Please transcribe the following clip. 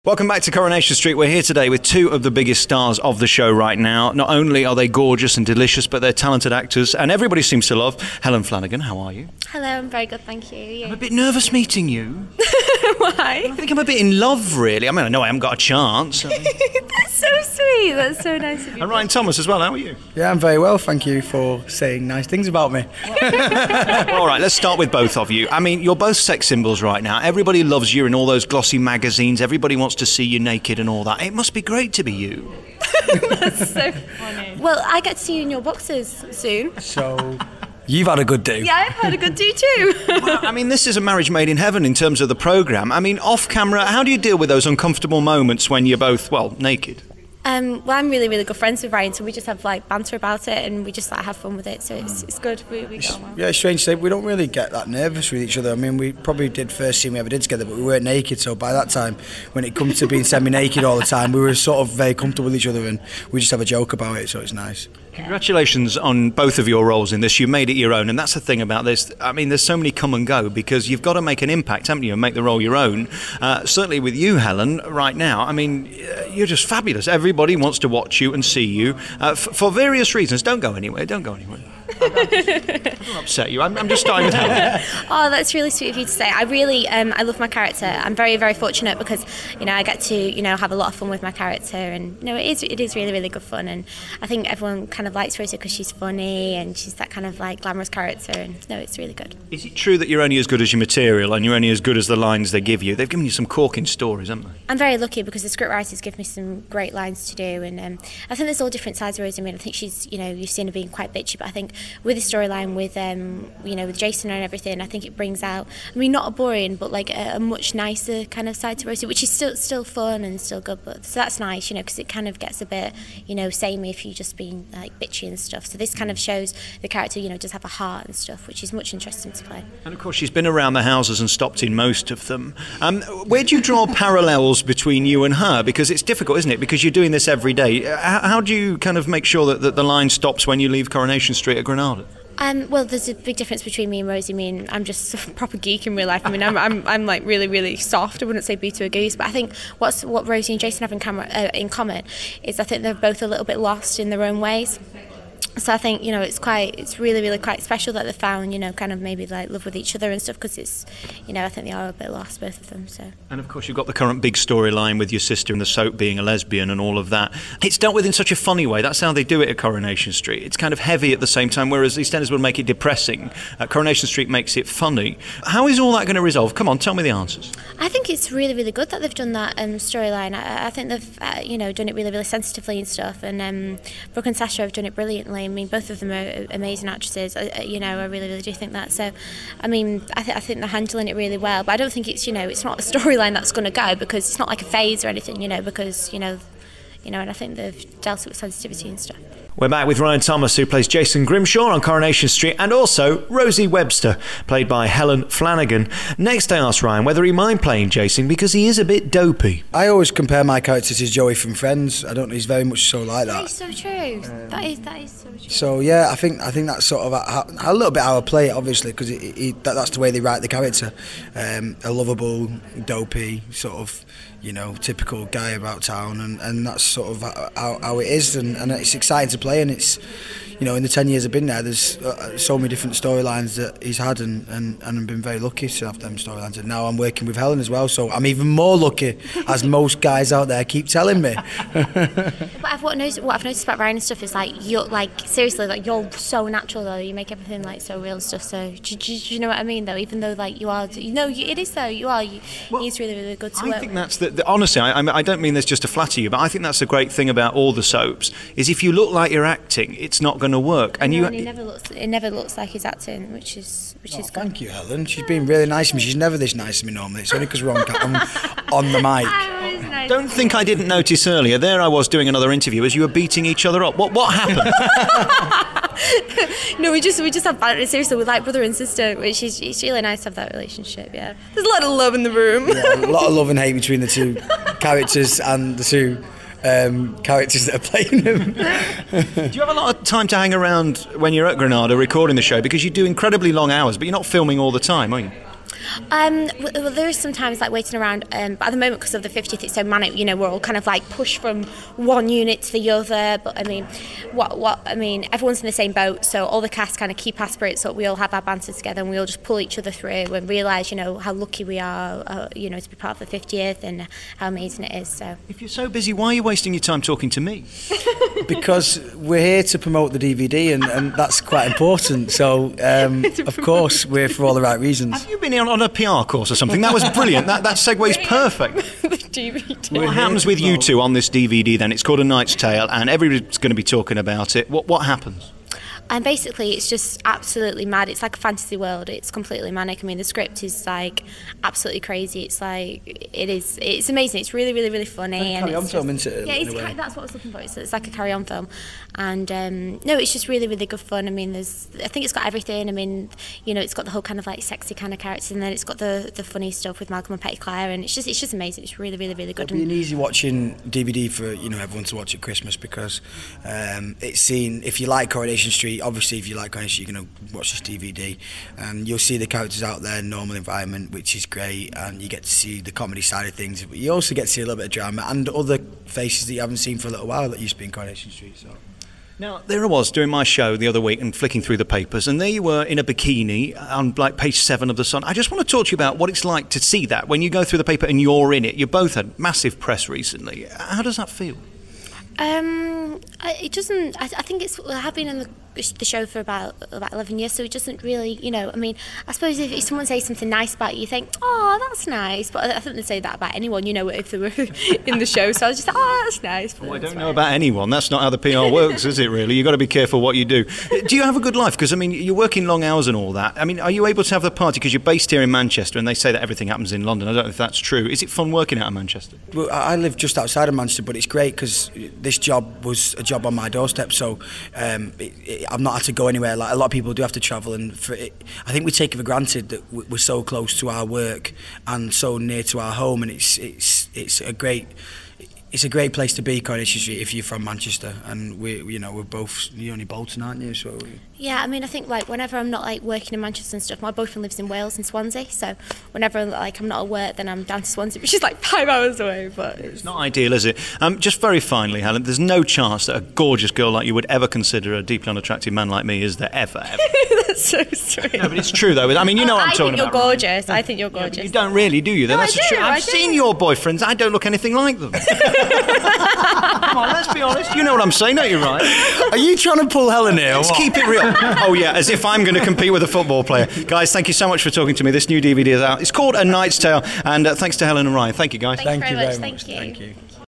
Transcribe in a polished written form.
Welcome back to Coronation Street. We're here today with two of the biggest stars of the show right now. Not only are they gorgeous and delicious, but they're talented actors, and everybody seems to love Helen Flanagan. How are you? Hello, I'm very good, thank you. I'm a bit nervous meeting you. Why? I think I'm a bit in love, really. I mean, I know I haven't got a chance. That's so sweet. That's so nice of you. And Ryan Thomas as well. How are you? Yeah, I'm very well, thank you for saying nice things about me. All right, let's start with both of you. I mean, you're both sex symbols right now. Everybody loves you in all those glossy magazines. Everybody wants to see you naked and all that. It must be great to be you. That's so funny. Well, I get to see you in your boxes soon. So, you've had a good do. Yeah, I've had a good do too. Well, I mean, this is a marriage made in heaven in terms of the programme. I mean, off camera, how do you deal with those uncomfortable moments when you're both, well, naked? Well, I'm really, really good friends with Ryan, so we just have like banter about it and we just like have fun with it. So it's good. We get on well. Yeah, it's strange to say, we don't really get that nervous with each other. I mean, we probably did first scene we ever did together, but we weren't naked. So by that time, when it comes to being semi-naked all the time, we were sort of very comfortable with each other and we just have a joke about it. So it's nice. Congratulations on both of your roles in this. You made it your own, and that's the thing about this. I mean, there's so many come and go because you've got to make an impact, haven't you, and make the role your own. Certainly with you, Helen, right now, I mean, you're just fabulous. Everybody wants to watch you and see you for various reasons. Don't go anywhere. Don't go anywhere. I don't upset you. I'm just starting with Helen. Oh, that's really sweet of you to say. I really, I love my character. I'm very, very fortunate because, I get to, have a lot of fun with my character, and it is really, really good fun. And I think everyone kind of likes Rosie because she's funny and she's that kind of like glamorous character. And it's really good. Is it true that you're only as good as your material and you're only as good as the lines they give you? They've given you some corking stories, haven't they? I'm very lucky because the scriptwriters give me some great lines to do, and I think there's all different sides of Rosie. I mean, I think she's, you've seen her being quite bitchy, but I think with the storyline with with Jason and everything, I think it brings out, I mean, not a boring but like a much nicer kind of side to Rosie, which is still fun and still good, but so that's nice, because it kind of gets a bit samey if you just being like bitchy and stuff. So this kind of shows the character does have a heart and stuff, which is much interesting to play. And of course she's been around the houses and stopped in most of them. Where do you draw parallels between you and her? Because it's difficult, isn't it, because you're doing this every day. How do you kind of make sure that the line stops when you leave Coronation Street at Granada? Well, there's a big difference between me and Rosie. I mean, I'm just a proper geek in real life. I mean, I'm like really, really soft. I wouldn't say boo to a goose, but I think what Rosie and Jason have in common is I think they're both a little bit lost in their own ways. So I think it's really, really quite special that they found kind of maybe like love with each other and stuff, because it's I think they are a bit lost, both of them. So. And of course you've got the current big storyline with your sister in the soap being a lesbian and all of that. It's dealt with in such a funny way. That's how they do it at Coronation Street. It's kind of heavy at the same time, whereas EastEnders would make it depressing. Coronation Street makes it funny. How is all that going to resolve? Come on, tell me the answers. I think it's really, really good that they've done that storyline. I think they've done it really, really sensitively and stuff. And Brooke and Sasha have done it brilliantly. I mean, both of them are amazing actresses. I really, really do think that. So, I mean, I think they're handling it really well. But I don't think it's it's not a storyline that's going to go, because it's not like a phase or anything. Because and I think they've dealt with sensitivity and stuff. We're back with Ryan Thomas, who plays Jason Grimshaw on Coronation Street, and also Rosie Webster, played by Helen Flanagan. Next, I asked Ryan whether he mind playing Jason because he is a bit dopey. I always compare my character to Joey from Friends. I don't know, he's very much so like that. That is so true. That is so true. So yeah, I think that's sort of a little bit how I play it, obviously, because that's the way they write the character. A lovable, dopey sort of. Typical guy about town, and that's sort of how it is, and it's exciting to play, and it's, in the 10 years I've been there, there's so many different storylines that he's had, and I've been very lucky to have them storylines, and now I'm working with Helen as well, so I'm even more lucky, as most guys out there keep telling me. But what I've noticed about Ryan and stuff is like, you're like, seriously, like, you're so natural though, you make everything like so real and stuff, so do you know what I mean though, even though like you are, it is though, you are, he's really, really good to work with. I think that's honestly, I don't mean this just to flatter you, but I think that's the great thing about all the soaps, is if you look like you're acting, it's not going to work. And it never looks like he's acting, which is good. Thank you, Helen. She's been really nice to me. She's never this nice to me normally. It's only because we're on the mic. Nice. Don't think I didn't notice earlier. There I was doing another interview as you were beating each other up. What happened? No, we just have banter. Seriously, we're like brother and sister, which is, it's really nice to have that relationship. Yeah, there's a lot of love in the room. Yeah, a lot of love and hate between the two characters and the two characters that are playing them. Do you have a lot of time to hang around when you're at Granada recording the show? Because you do incredibly long hours, but you're not filming all the time, are you? Well, there is sometimes like waiting around, but at the moment because of the 50th, it's so manic. You know, we're all kind of like pushed from one unit to the other. But I mean, everyone's in the same boat, so all the cast kind of keep our spirits up. We all have our banter together, and we all just pull each other through and realise, you know, how lucky we are, you know, to be part of the 50th and how amazing it is. So, if you're so busy, why are you wasting your time talking to me? Because we're here to promote the DVD, and that's quite important. So, of course, we're for all the right reasons. Have you been on a PR course or something? That was brilliant. That segue's perfect. The DVD. What happens with you two on this DVD then? It's called A Knight's Tale, and everybody's going to be talking about it. What happens? And basically, it's just absolutely mad. It's like a fantasy world. It's completely manic. I mean, the script is like absolutely crazy. It's like it's amazing. It's really, really, really funny. And carry-on film, isn't it? Yeah, that's what I was looking for. It's like a carry-on film, and no, it's just really, really good fun. I mean, I think it's got everything. I mean, you know, it's got the whole kind of like sexy kind of characters, and then it's got the funny stuff with Malcolm and Petticlair, and it's just amazing. It's really, really, really good. It'll be an easy watching DVD for, you know, everyone to watch at Christmas, because it's seen. If you like Coronation Street, obviously, if you like Coronation, you're going to watch this DVD, and you'll see the characters out there in normal environment, which is great, and you get to see the comedy side of things. But you also get to see a little bit of drama and other faces that you haven't seen for a little while that used to be in Coronation Street. So. Now, there I was doing my show the other week and flicking through the papers, and there you were in a bikini on like page 7 of The Sun. I just want to talk to you about what it's like to see that when you go through the paper and you're in it. You both had massive press recently. How does that feel? It doesn't. I think I have been in the show for about 11 years, so it doesn't really, you know. I mean, I suppose if someone says something nice about you, you think, oh, that's nice. But I think they say that about anyone, you know, if they were in the show. So I was just like, oh, that's nice. Well, I don't know about anyone. That's not how the PR works, is it? Really, you've got to be careful what you do. Do you have a good life? Because I mean, you're working long hours and all that. I mean, are you able to have the party? Because you're based here in Manchester, and they say that everything happens in London. I don't know if that's true. Is it fun working out of Manchester? Well, I live just outside of Manchester, but it's great because this job was a job on my doorstep, so I've not had to go anywhere. Like a lot of people do have to travel, and I think we take it for granted that we're so close to our work and so near to our home, and it's a great place to be, Coronation Street, if you're from Manchester. And we're both, you're only Bolton, aren't you? So yeah, I mean, I think like whenever I'm not like working in Manchester and stuff, my boyfriend lives in Wales, in Swansea, so whenever like I'm not at work, then I'm down to Swansea, which is like 5 hours away. But it's not ideal, is it? Just very finally, Helen, there's no chance that a gorgeous girl like you would ever consider a deeply unattractive man like me, is there ever? That's so sweet. No, but it's true though. I mean, you know what I'm talking about. I think you're gorgeous. Right? I think you're gorgeous. Yeah, you don't really, do you? Then No, that's I do, true. I've seen your boyfriends. I don't look anything like them. Come on, let's be honest. You know what I'm saying, don't you, Ryan? Are you trying to pull Helen here? Let's keep it real. Oh yeah, as if I'm going to compete with a football player. Guys, thank you so much for talking to me. This new DVD is out. It's called A Knight's Tale, and thanks to Helen and Ryan. Thank you, guys. Thank you very much. Thank you. Thank you.